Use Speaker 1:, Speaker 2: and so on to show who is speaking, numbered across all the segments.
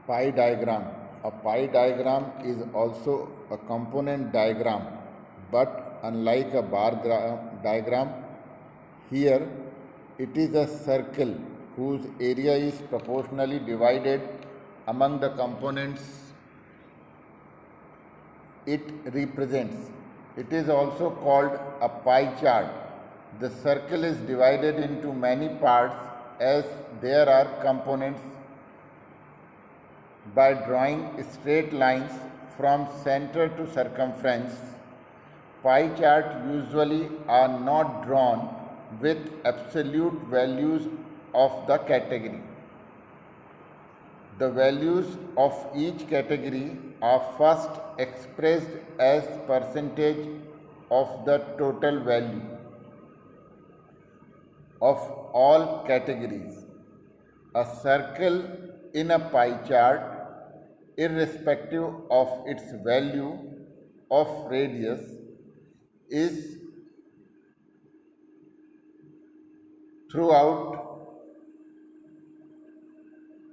Speaker 1: Pie diagram. A pie diagram is also a component diagram, but unlike a bar diagram, here it is a circle whose area is proportionally divided among the components it represents. It is also called a pie chart. The circle is divided into many parts as there are components. By drawing straight lines from center to circumference, pie charts usually are not drawn with absolute values of the category. The values of each category are first expressed as percentage of the total value of all categories. A circle in a pie chart, irrespective of its value of radius, is throughout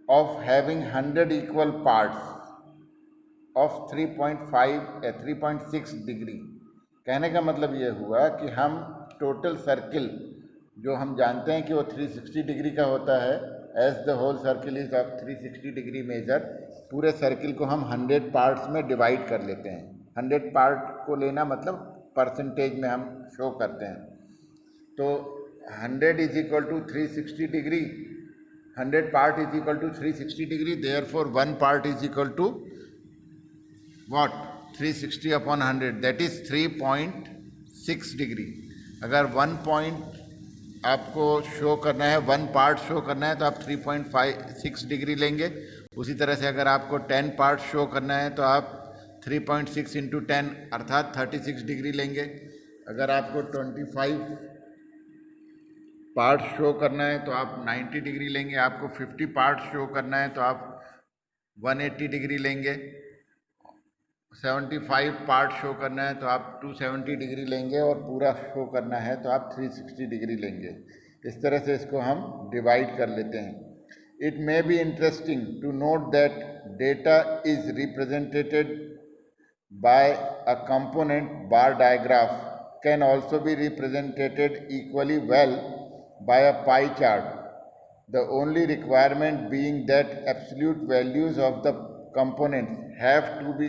Speaker 1: of having 100 equal parts of 3.5 या 3.6 degree. कहने का मतलब ये हुआ कि हम total circle जो हम जानते हैं कि वो 360 डिग्री का होता है, as the whole circle is of 360 degree measure, पूरे सर्किल को हम 100 पार्ट्स में डिवाइड कर लेते हैं। 100 पार्ट को लेना मतलब परसेंटेज में हम शो करते हैं। तो 100 is equal to 360 degree, 100 part is equal to 360 degree, therefore 1 part is equal to what? 360 upon 100, that is 3.6 degree। अगर 1 point आपको शो करना है, 1 part शो करना है तो आप 3.56 डिग्री लेंगे। उसी तरह से अगर आपको 10 part शो करना है तो आप 3.6 इंटू 10 अर्थात 36 डिग्री लेंगे। अगर आपको 25 पार्ट शो करना है तो आप 90 डिग्री लेंगे। आपको 50 पार्ट शो करना है तो आप 180 डिग्री लेंगे। 75 पार्ट शो करना है तो आप 270 डिग्री लेंगे और पूरा शो करना है तो आप 360 डिग्री लेंगे। इस तरह से इसको हम डिवाइड कर लेते हैं। It may be interesting to note that data is represented by a component bar diagraph can also be represented equally well by a pie chart, the only requirement being that absolute values of the components have to be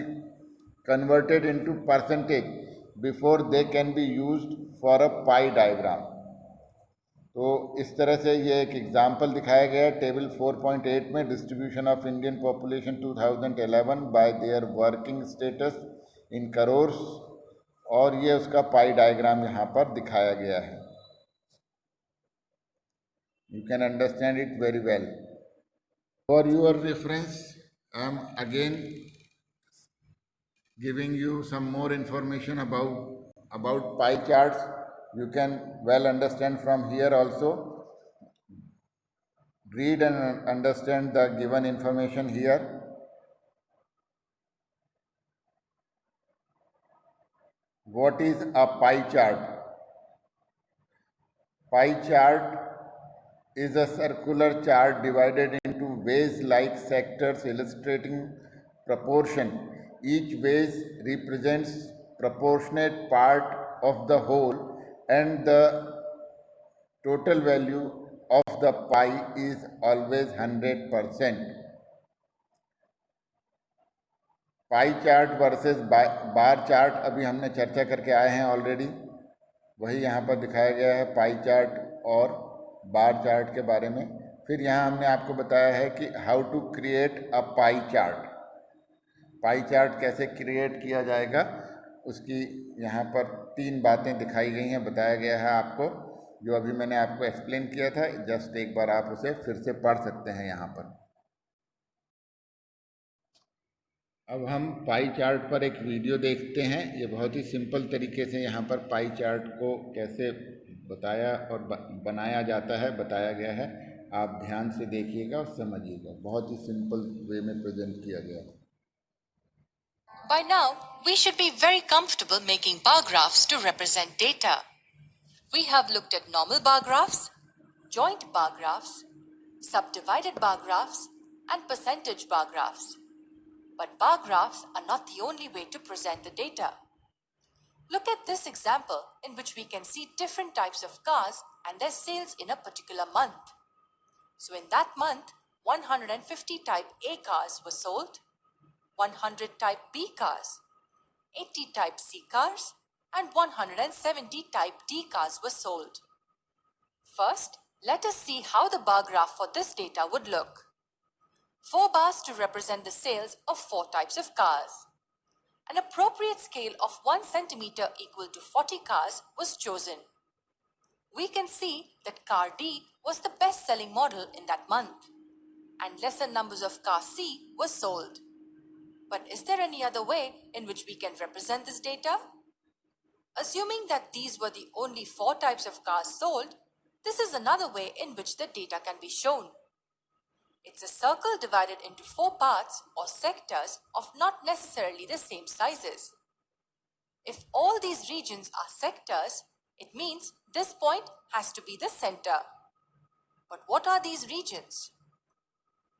Speaker 1: converted into percentage before they can be used for a pie diagram। तो इस तरह से ये एक example दिखाया गया है table 4.8 में, distribution of Indian population 2011 bye there working status in crores, और ये उसका पाई डायग्राम यहाँ पर दिखाया गया है। You can understand it very well. For your reference, I am again giving you some more information about pie charts. You can well understand from here also. Read and understand the given information here. What is a pie chart? Pie chart is a circular chart divided into vase-like sectors illustrating proportion. Each vase represents proportionate part of the whole and the total value of the pie is always 100%. Pie chart versus bar chart अभी हमने चर्चा करके आए हैं already, वही यहाँ पर दिखाया गया है पाई चार्ट और बार चार्ट के बारे में। फिर यहाँ हमने आपको बताया है कि how to create a pie chart, pie chart कैसे क्रिएट किया जाएगा, उसकी यहाँ पर 3 बातें दिखाई गई हैं, बताया गया है आपको, जो अभी मैंने आपको एक्सप्लेन किया था। जस्ट एक बार आप उसे फिर से पढ़ सकते हैं यहाँ पर। अब हम पाई चार्ट पर एक वीडियो देखते हैं। ये बहुत ही सिंपल तरीके से यहाँ पर पाई चार्ट को कैसे बताया और बनाया जाता है बताया गया है। आप ध्यान से देखिएगा और समझिएगा, बहुत ही सिंपल वे में प्रेजेंट किया गया है।
Speaker 2: By now, we should be very comfortable making bar graphs to represent data. We have looked at normal bar graphs, joint bar graphs, subdivided bar graphs, and percentage bar graphs. But bar graphs are not the only way to present the data. Look at this example in which we can see different types of cars and their sales in a particular month. So in that month, 150 type A cars were sold, 100 type B cars, 80 type C cars, and 170 type D cars were sold. First, let us see how the bar graph for this data would look. 4 bars to represent the sales of 4 types of cars. An appropriate scale of 1 centimeter equal to 40 cars was chosen. We can see that car D was the best-selling model in that month, and lesser numbers of car C were sold. But is there any other way in which we can represent this data? Assuming that these were the only 4 types of cars sold, this is another way in which the data can be shown. It's a circle divided into 4 parts or sectors of not necessarily the same sizes. If all these regions are sectors, it means this point has to be the center. But what are these regions?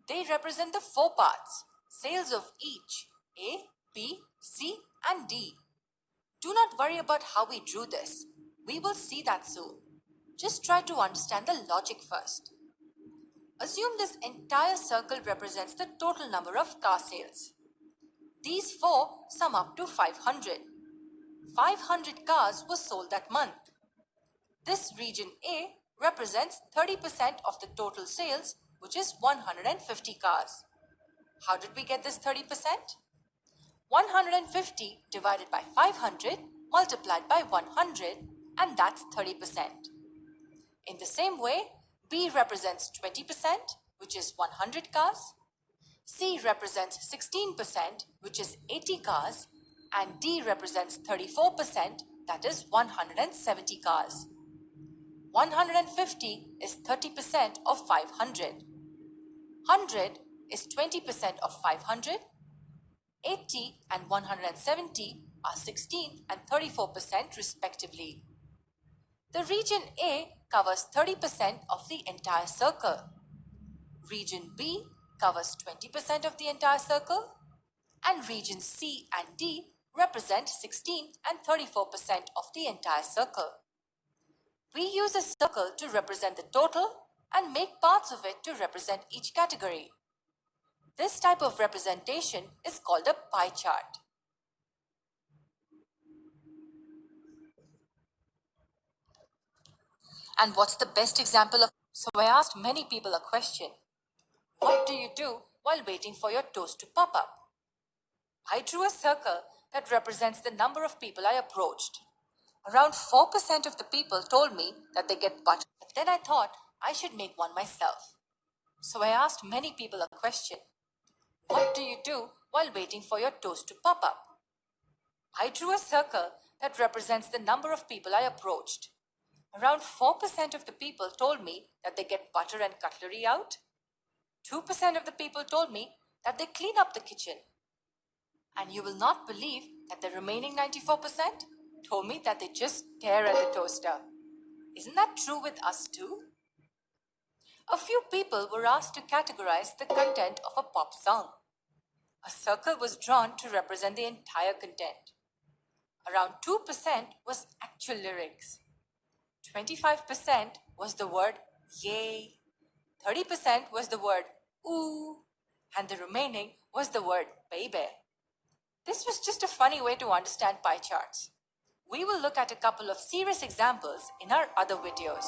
Speaker 2: They represent the 4 parts, sales of each, A, B, C, and D. Do not worry about how we drew this. We will see that soon. Just try to understand the logic first. Assume this entire circle represents the total number of car sales. These 4 sum up to 500. 500 cars were sold that month. This region A represents 30% of the total sales, which is 150 cars. How did we get this 30%? 150 divided by 500 multiplied by 100, and that's 30%. In the same way, B represents 20%, which is 100 cars. C represents 16%, which is 80 cars. And D represents 34%, that is 170 cars. 150 is 30% of 500. 100 is 20% of 500. 80 and 170 are 16 and 34% respectively. The region A covers 30% of the entire circle. Region B covers 20% of the entire circle. And region C and D represent 16 and 34% of the entire circle. We use a circle to represent the total and make parts of it to represent each category. This type of representation is called a pie chart. And what's the best example of? So I asked many people a question. What do you do while waiting for your toast to pop up? I drew a circle that represents the number of people I approached. Around 4% of the people told me that they get butter, but then I thought I should make one myself. So I asked many people a question. What do you do while waiting for your toast to pop up? I drew a circle that represents the number of people I approached. Around 4% of the people told me that they get butter and cutlery out. 2% of the people told me that they clean up the kitchen. And you will not believe that the remaining 94% told me that they just stare at the toaster. Isn't that true with us too? A few people were asked to categorize the content of a pop song. A circle was drawn to represent the entire content. Around 2% was actual lyrics. 25% was the word yay. 30% was the word ooh. And the remaining was the word baby. This was just a funny way to understand pie charts. We will look at a couple of serious examples in our other videos.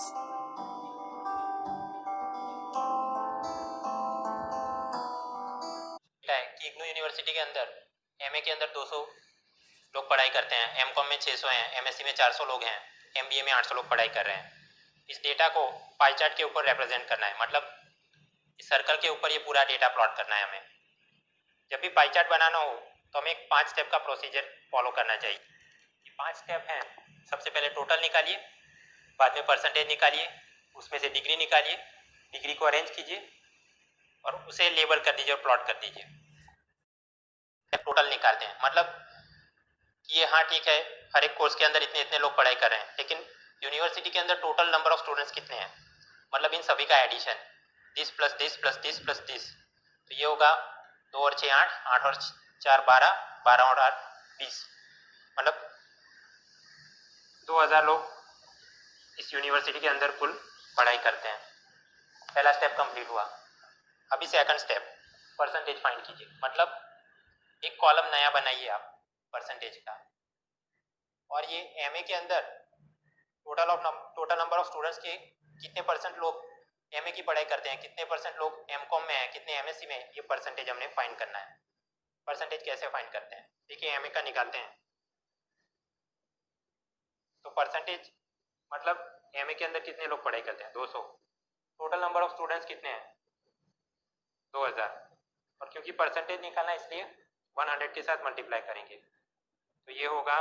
Speaker 3: है कि IGNOU university के अंदर MA के अंदर 200 लोग पढ़ाई करते हैं, एमकॉम में 600 हैं, एमएससी में 400 लोग हैं, एमबीए में 800 लोग पढ़ाई कर रहे हैं। इस डेटा को पाई चार्ट के ऊपर रिप्रेजेंट करना है, मतलब इस सर्कल के ऊपर ये पूरा डेटा प्लॉट करना है हमें। जब भी पाई चार्ट बनाना हो तो हमें एक 5 स्टेप का प्रोसीजर फॉलो करना चाहिए। ये 5 स्टेप हैं। सबसे पहले टोटल निकालिए, बाद में परसेंटेज निकालिए, उसमें से डिग्री निकालिए, डिग्री को अरेंज कीजिए और उसे लेबल कर दीजिए और प्लॉट कर दीजिए। टोटल निकालते हैं, मतलब ये हाँ ठीक है, हर एक कोर्स के अंदर इतने इतने लोग पढ़ाई कर रहे हैं, लेकिन यूनिवर्सिटी के अंदर टोटल नंबर ऑफ स्टूडेंट्स कितने हैं, मतलब इन सभी का addition, this plus this plus this plus this. तो ये होगा 2 और 6 8, 8 और 4 12, 12 और 8 20, मतलब 2000 लोग इस यूनिवर्सिटी के अंदर कुल पढ़ाई करते हैं। पहला स्टेप कंप्लीट हुआ। अभी सेकंड स्टेप, परसेंटेज फाइंड कीजिए। मतलब एक कॉलम नया बनाइए आप परसेंटेज का, और ये एमए के अंदर टोटल नंबर ऑफ स्टूडेंट्स के कितने परसेंट लोग एमए की पढ़ाई करते हैं, कितने परसेंट लोग एमकॉम में हैं, कितने एमएससी में, ये परसेंटेज हमने फाइंड करना है। परसेंटेज कैसे फाइंड करते हैं, देखिए एमए का निकालते हैं। तो परसेंटेज मतलब एमए के अंदर कितने लोग पढ़ाई करते हैं, 200। टोटल नंबर ऑफ स्टूडेंट्स कितने हैं, 2000। और क्योंकि परसेंटेज निकालना है इसलिए 100 के साथ मल्टीप्लाई करेंगे। तो ये होगा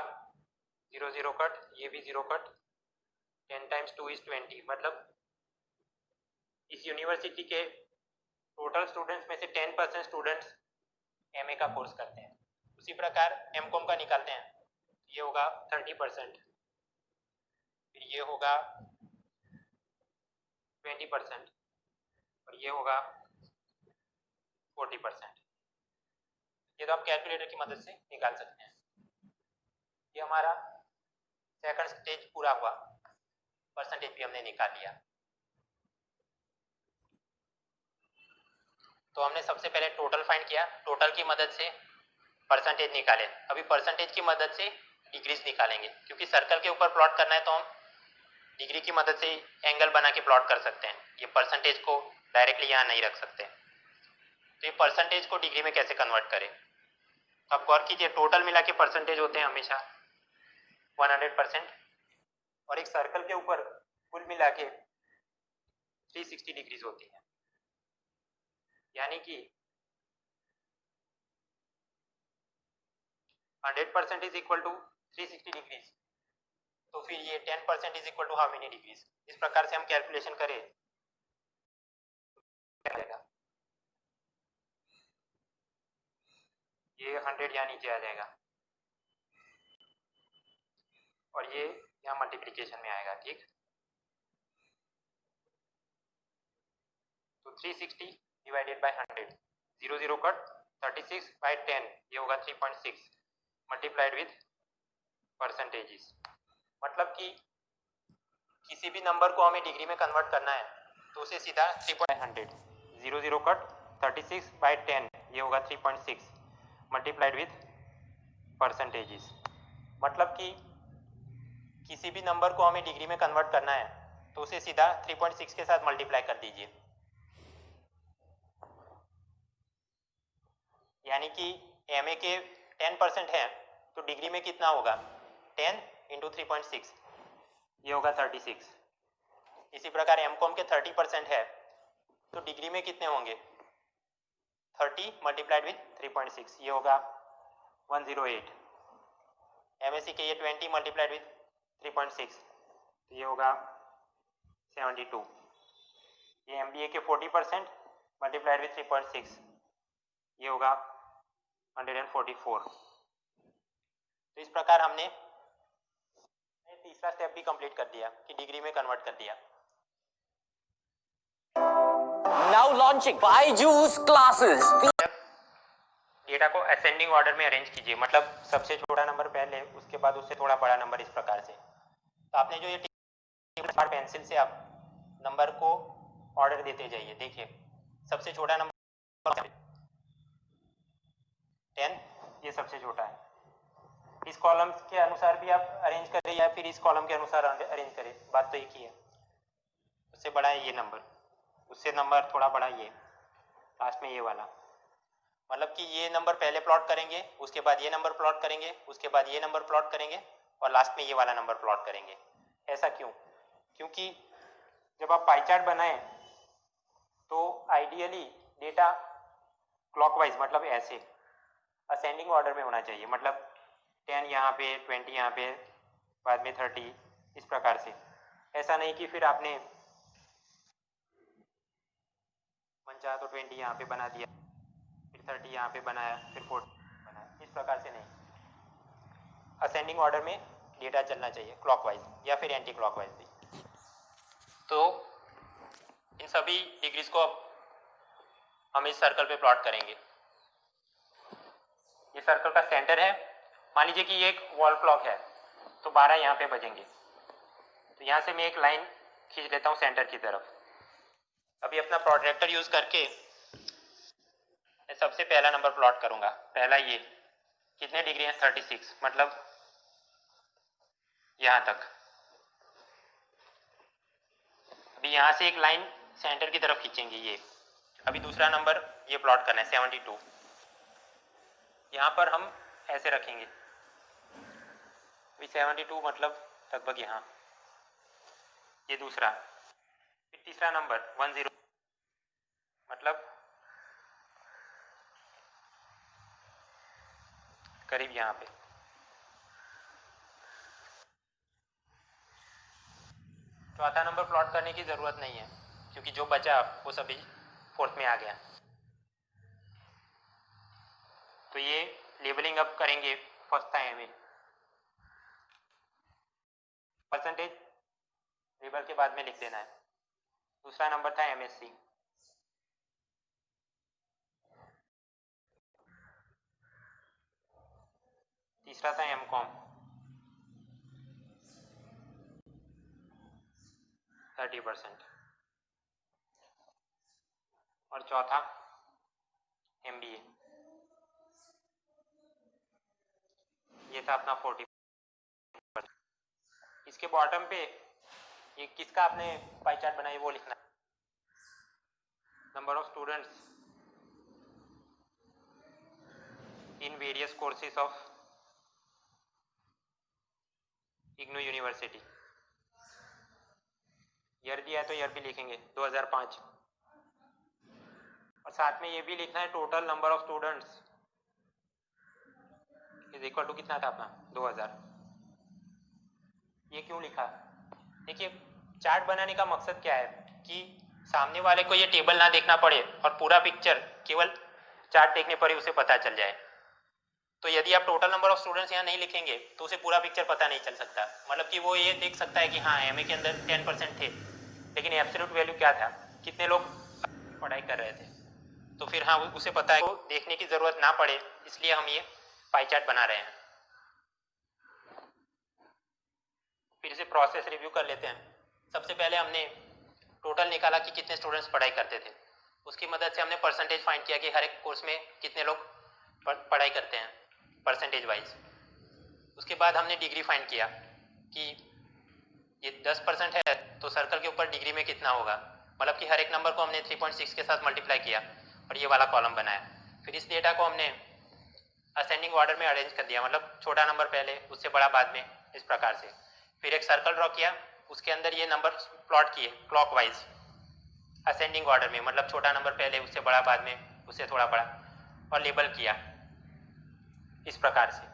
Speaker 3: 0 0 कट, ये भी 0 कट, 10 टाइम्स 2 इज 20। मतलब इस यूनिवर्सिटी के टोटल स्टूडेंट्स में से 10% स्टूडेंट्स एमए का कोर्स करते हैं। उसी प्रकार एमकॉम का निकालते हैं, ये होगा 30%, फिर ये होगा 20%, और ये होगा 40%। ये तो आप कैलकुलेटर की मदद से निकाल सकते हैं। ये हमारा सेकंड स्टेज पूरा हुआ, परसेंटेज भी हमने निकाल लिया। तो हमने सबसे पहले टोटल फाइंड किया, टोटल की मदद से परसेंटेज निकाले। अभी परसेंटेज की मदद से डिग्रीज निकालेंगे, क्योंकि सर्कल के ऊपर प्लॉट करना है तो हम डिग्री की मदद से एंगल बना के प्लॉट कर सकते हैं। ये परसेंटेज को डायरेक्टली यहाँ नहीं रख सकते। तो ये परसेंटेज को डिग्री में कैसे कन्वर्ट करें, तो आप गौर कीजिए, टोटल मिला के परसेंटेज होते हैं हमेशा 100%, और एक सर्कल के ऊपर कुल मिला के 360 डिग्रीज होती है। यानी कि 100% इज इक्वल टू 360 डिग्रीज। तो फिर ये 10% is equal to how many degrees. इस प्रकार से हम कैलकुलेशन करें, ये 100 यहाँ नीचे आ जाएगा, और ये यहाँ मल्टीप्लिकेशन में आएगा, ठीक। तो 360 डिवाइडेड बाय 100, 0 0 कट, 36 बाय 10, ये होगा 3.6 मल्टीप्लाइड विथ परसेंटेजेस। मतलब कि किसी भी नंबर को हमें डिग्री में कन्वर्ट करना है तो उसे सीधा 3.100, 0 0 कट, 36 बाय 10, ये होगा 3.6 मल्टीप्लाइड विथ परसेंटेजेस। मतलब कि किसी भी नंबर को हमें डिग्री में कन्वर्ट करना है तो उसे सीधा 3.6 के साथ मल्टीप्लाई कर दीजिए। यानी कि एमए के 10% है तो डिग्री में कितना होगा, 10 इंटू 3.6, ये होगा 36। इसी प्रकार एमकॉम के 30% है तो डिग्री में कितने होंगे, 30 मल्टीप्लाइड विथ 3.6, ये होगा 108। एमएससी के ये 20 मल्टीप्लाइड विथ 3.6, तो ये होगा 72। ये एमबीए के 40% मल्टीप्लाइड विथ 3.6, ये होगा 144। तो इस प्रकार हमने तीसरा स्टेप भी कंप्लीट कर दिया कि डिग्री में कन्वर्ट कर दिया।
Speaker 4: Now launching BYJU'S classes.
Speaker 3: Data को असेंडिंग ऑर्डर में अरेंज कीजिए, मतलब सबसे छोटा नंबर पहले, उसके बाद उससे थोड़ा बड़ा नंबर, इस प्रकार से। तो आपने जो ये पेंसिल से आप नंबर को ऑर्डर देते जाइए। देखिए सबसे छोटा नंबर 10, ये सबसे छोटा है। इस कॉलम के अनुसार भी आप अरेंज करें या फिर इस कॉलम के अनुसार अरेंज करें, बात तो एक ही है। उससे बड़ा है ये नंबर, उससे नंबर थोड़ा बड़ा ये, लास्ट में ये वाला। मतलब कि ये नंबर पहले प्लॉट करेंगे, उसके बाद ये नंबर प्लॉट करेंगे, उसके बाद ये नंबर प्लॉट करेंगे, और लास्ट में ये वाला नंबर प्लॉट करेंगे। ऐसा क्यों? क्योंकि जब आप पाई चार्ट बनाएं तो आइडियली डेटा क्लॉकवाइज, मतलब ऐसे असेंडिंग ऑर्डर में होना चाहिए। मतलब 10 यहाँ पे, 20 यहाँ पे, बाद में 30, इस प्रकार से। ऐसा नहीं कि फिर आपने मन चाहा तो 20 यहाँ पे बना दिया, फिर 30 यहाँ पे बनाया, फिर 40 बनाया, इस प्रकार से नहीं। असेंडिंग ऑर्डर में डेटा चलना चाहिए, क्लॉकवाइज या फिर एंटी क्लॉकवाइज भी। तो इन सभी डिग्रीज को अब हम इस सर्कल पे प्लॉट करेंगे। ये सर्कल का सेंटर है, मान लीजिए कि ये एक वॉल क्लॉक है, तो 12 यहाँ पे बजेंगे। तो यहाँ से मैं एक लाइन खींच लेता हूँ सेंटर की तरफ। अभी अपना प्रोट्रैक्टर यूज करके मैं सबसे पहला नंबर प्लॉट करूंगा। पहला ये कितने डिग्री है, 36, मतलब यहाँ तक। अभी यहाँ से एक लाइन सेंटर की तरफ खींचेंगे ये। अभी दूसरा नंबर ये प्लॉट करना है 72, यहाँ पर हम ऐसे रखेंगे। अभी 72 मतलब लगभग यहाँ, ये दूसरा। फिर तीसरा नंबर 10 मतलब करीब यहाँ पे। चौथा नंबर प्लॉट करने की ज़रूरत नहीं है क्योंकि जो बचा वो सभी फोर्थ में आ गया। तो ये लेबलिंग अब करेंगे। फर्स्ट था एमए, परसेंटेज लेबल के बाद में लिख देना है। दूसरा नंबर था एमएससी, तीसरा था एमकॉम 30%, और चौथा एमबीए, ये था अपना 40%। इसके बॉटम पे ये किसका आपने पाई चार्ट बनाई वो लिखना है। Number of students in various courses of IGNOU university. Year दिया है तो ईयर भी लिखेंगे 2005, और साथ में ये भी लिखना है total number of students is equal to कितना था अपना 2000। ये क्यों लिखा? देखिए चार्ट बनाने का मकसद क्या है कि सामने वाले को ये टेबल ना देखना पड़े और पूरा पिक्चर केवल चार्ट देखने पर ही उसे पता चल जाए। तो यदि आप टोटल नंबर ऑफ स्टूडेंट्स यहाँ नहीं लिखेंगे तो उसे पूरा पिक्चर पता नहीं चल सकता। मतलब कि वो ये देख सकता है कि हाँ एमए के अंदर 10% थे, लेकिन एब्सोल्यूट वैल्यू क्या था, कितने लोग पढ़ाई कर रहे थे। तो फिर हाँ उसे पता है, तो देखने की ज़रूरत ना पड़े, इसलिए हम ये पाई चार्ट बना रहे हैं। फिर से प्रोसेस रिव्यू कर लेते हैं। सबसे पहले हमने टोटल निकाला कि कितने स्टूडेंट्स पढ़ाई करते थे। उसकी मदद से हमने परसेंटेज फाइंड किया कि हर एक कोर्स में कितने लोग पढ़ाई करते हैं परसेंटेज वाइज। उसके बाद हमने डिग्री फाइंड किया कि ये 10% है तो सर्कल के ऊपर डिग्री में कितना होगा, मतलब कि हर एक नंबर को हमने 3.6 के साथ मल्टीप्लाई किया और ये वाला कॉलम बनाया। फिर इस डेटा को हमने असेंडिंग ऑर्डर में अरेंज कर दिया, मतलब छोटा नंबर पहले उससे बड़ा बाद में, इस प्रकार से। फिर एक सर्कल ड्रॉ किया, उसके अंदर ये नंबर प्लॉट किए क्लॉकवाइज असेंडिंग ऑर्डर में, मतलब छोटा नंबर पहले उससे बड़ा बाद में उससे थोड़ा बड़ा, और लेबल किया इस प्रकार से।